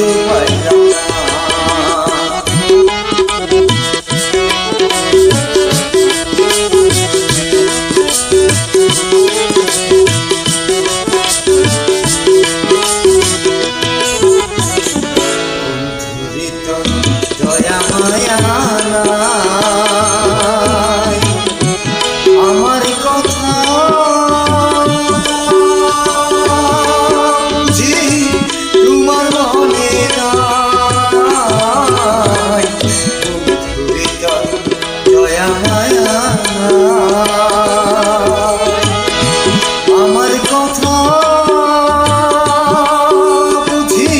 আজও পাইলাম না। দয়া মায়া নাই আমার কথা বুঝি তোমার মনে নাই। দয়া মায়া আমার কথা বুঝি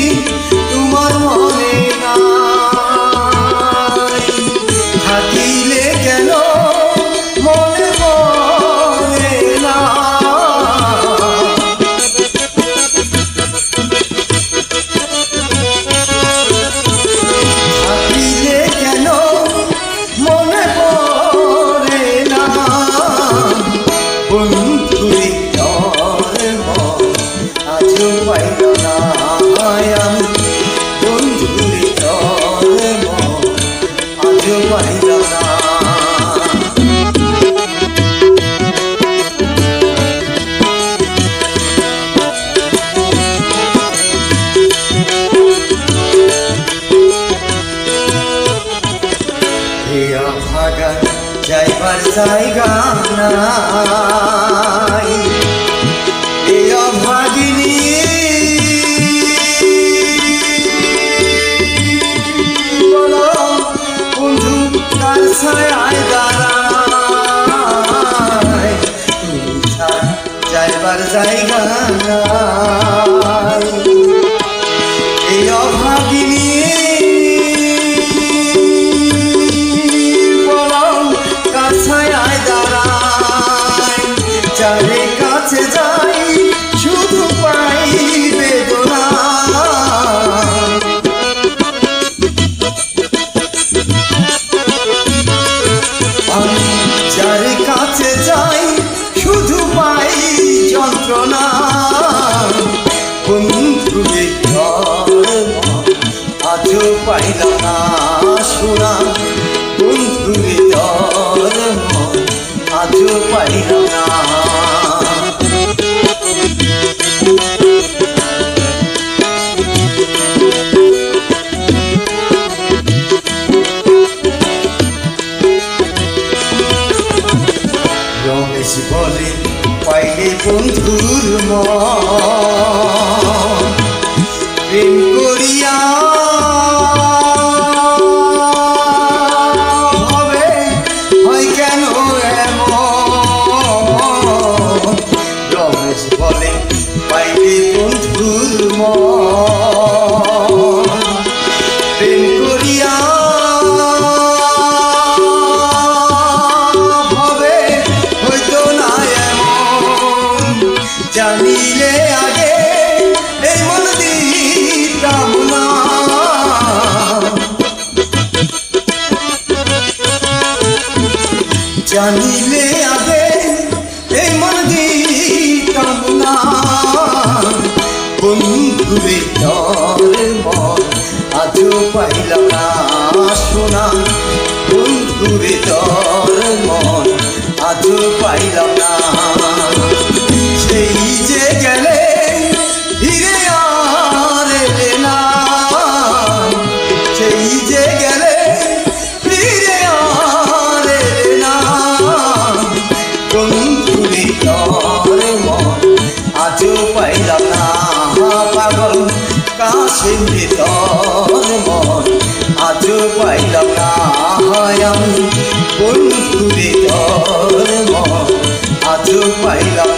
তোমার মনে থাকিলে কেন মনে পড়ে না। থাকিলে কেন মনে পড়ে না। বন্ধুরি তোর মন আজও পাইল না আমি। বন্ধুরি তোর মন আজও পাইল না। ভাগা যাইবার জায়গা নাই এ অভাগিনী বলো বন্ধু কার ছায়ায় দাঁড়ায়। তুমি যাইবার জায়গা নাই এ অভাগিনী যারে কাছে যাই শুধু পাই বেদনা। আমি যারে কাছে যাই শুধু পাই যন্ত্রণা। বন্ধুরে আজও পাইলাম না শোনা। বন্ধুরে আজও পাইলাম না। রমেশ বলে পাইলে বন্ধুর মন প্রেম করিয়া হবে হয় কেন এমন। রমেশ বলে পাইলে বন্ধুর মন প্রেম করিয়া জানিলে আগে এই মন দিতাম না। জানিলে আগে এই মন দিতাম না। বন্ধুরে তোর মন আজও পাইলাম না শোনা। বন্ধুরে তোর মন আজও পাইলাম না। সেই যে গেলে ফিরে আর এলে না। সেই যে গেলে ফিরে আর এলে না। বন্ধুরি তোর মন আজও পাইলাম না। পাগল কাশে তোর মন আজও পাইলাম না আমি। বন্ধুরি তোর মন আজও পাইলাম